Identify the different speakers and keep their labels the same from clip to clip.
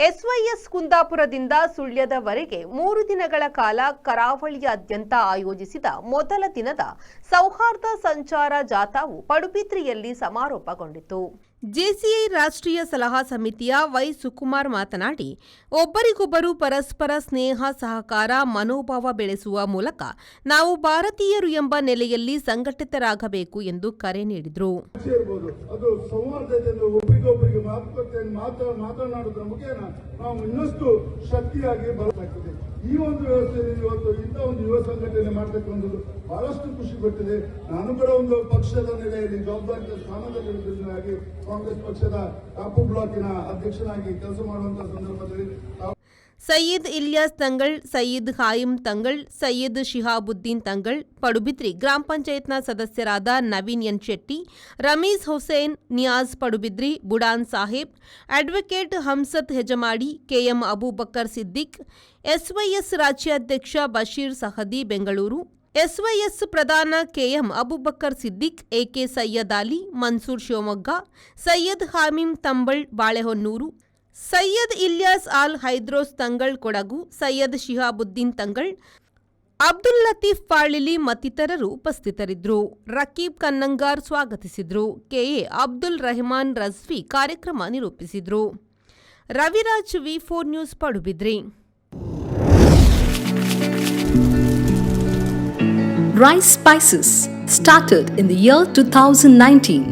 Speaker 1: SYS ಕುಂದಾಪುರದಿಂದ ಸುಳ್ಯದವರೆಗೆ 3 ದಿನಗಳ ಕಾಲ ಕರಾವಳಿಯಾದ್ಯಂತ ಆಯೋಜಿಸಿದ ಮೊದಲ ದಿನದ ಸೌಹಾರ್ದ ಸಂಚಾರ ಜಾಥಾವು ಪಡುಬಿದ್ರಿಯಲ್ಲಿ ಸಮಾರೋಪಗೊಂಡಿತು. ಜೆಸಿಐ ರಾಷ್ಟ್ರೀಯ ಸಲಹಾ ಸಮಿತಿಯ ವೈ ಸುಕುಮಾರ್ ಮಾತನಾಡಿ, ಒಬ್ಬರಿಗೊಬ್ಬರು ಪರಸ್ಪರ ಸ್ನೇಹ ಸಹಕಾರ ಮನೋಭಾವ ಬೆಳೆಸುವ ಮೂಲಕ ನಾವು ಭಾರತೀಯರು ಎಂಬ ನೆಲೆಯಲ್ಲಿ ಸಂಘಟಿತರಾಗಬೇಕು ಎಂದು ಕರೆ ನೀಡಿದರು.
Speaker 2: ಅದು ಸೌಹಾರ್ದತೆಯನ್ನು ಒಬ್ಬರಿಗೊಬ್ಬರಿಗೆ ಮಾತನಾಡುವುದರ ಮುಖೇನ ನಾವು ಇನ್ನಷ್ಟು ಶಕ್ತಿಯಾಗಿ ಬರಲಾಗ್ತದೆ. ಈ ಒಂದು ವ್ಯವಸ್ಥೆಯಲ್ಲಿ ಇವತ್ತು ಇಂಥ ಒಂದು ಯುವ ಸಂಘಟನೆ ಮಾಡತಕ್ಕಂಥದ್ದು ಬಹಳಷ್ಟು ಖುಷಿ ಪಟ್ಟಿದೆ. ನಾನು ಕೂಡ ಒಂದು ಪಕ್ಷದ ನೆಲೆಯಲ್ಲಿ ಜವಾಬ್ದಾರಿತ ಸ್ಥಾನದಲ್ಲಿ ಕಾಂಗ್ರೆಸ್ ಪಕ್ಷದ ಕಾಪು ಬ್ಲಾಕಿನ ಅಧ್ಯಕ್ಷನಾಗಿ ಕೆಲಸ ಮಾಡುವಂತಹ ಸಂದರ್ಭದಲ್ಲಿ
Speaker 1: ಸೈಯದ್ ಇಲಿಯಾಸ್ ತಂಗಳ್, ಸೈಯದ್ ಹಾಯಿಮ್ ತಂಗಳ್, ಸೈಯದ್ ಶಿಹಾಬುದ್ದೀನ್ ತಂಗಳ್, ಪಡುಬಿದ್ರಿ ಗ್ರಾಮ ಪಂಚಾಯತ್ನ ಸದಸ್ಯರಾದ Naveen N Shetty, Rameez Hussain, Niyaz Padubidri, Budan Saheb, advocate Hamsath Hejamadi, KM Abubakar Siddiq, SYS ರಾಜ್ಯಾಧ್ಯಕ್ಷ ಬಶೀರ್ ಸಹದಿ ಬೆಂಗಳೂರು, ಎಸ್ವೈಎಸ್ ಪ್ರಧಾನ ಕೆಎಂ ಅಬೂಬಕರ್ ಸಿದ್ದಿಕ್, ಎಕೆ ಸೈಯದ್ ಅಲಿ, ಮನ್ಸೂರ್ ಶಿವಮೊಗ್ಗ, ಸೈಯದ್ ಹಾಮೀಮ್ ತಂಬಳ್ ಬಾಳೆಹೊನ್ನೂರು, ಸೈಯದ್ ಇಲಿಯಾಸ್ ಆಲ್ ಹೈದ್ರೋಸ್ ತಂಗಳ್ ಕೊಡಗು, ಸೈಯದ್ ಶಿಹಾಬುದ್ದೀನ್ ತಂಗಳ್, ಅಬ್ದುಲ್ ಲತೀಫ್ ಪಾಳಿಲಿ ಮತ್ತಿತರರು ಉಪಸ್ಥಿತರಿದ್ದರು. ರಕೀಬ್ ಕನ್ನಂಗಾರ್ ಸ್ವಾಗತಿಸಿದರು. ಕೆಎ ಅಬ್ದುಲ್ ರೆಹಮಾನ್ ರಜ್ವಿ ಕಾರ್ಯಕ್ರಮ ನಿರೂಪಿಸಿದರು. ರವಿರಾಜ್ ವಿ4 news Padubidri.
Speaker 3: Rice Spices started in the year 2019.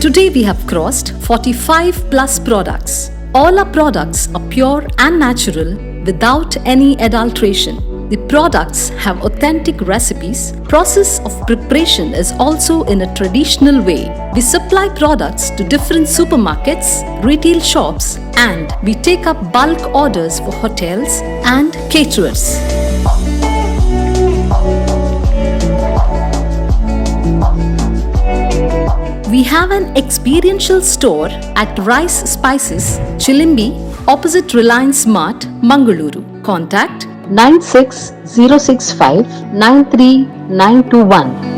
Speaker 3: Today we have crossed 45 plus products. All our products are pure and natural without any adulteration. The products have authentic recipes. Process of preparation is also in a traditional way. We supply products to different supermarkets, retail shops, and we take up bulk orders for hotels and caterers. We have an experiential store at Rice Spices, Chilimbi, opposite Reliance Mart, Mangaluru. Contact
Speaker 4: 96 065 93921.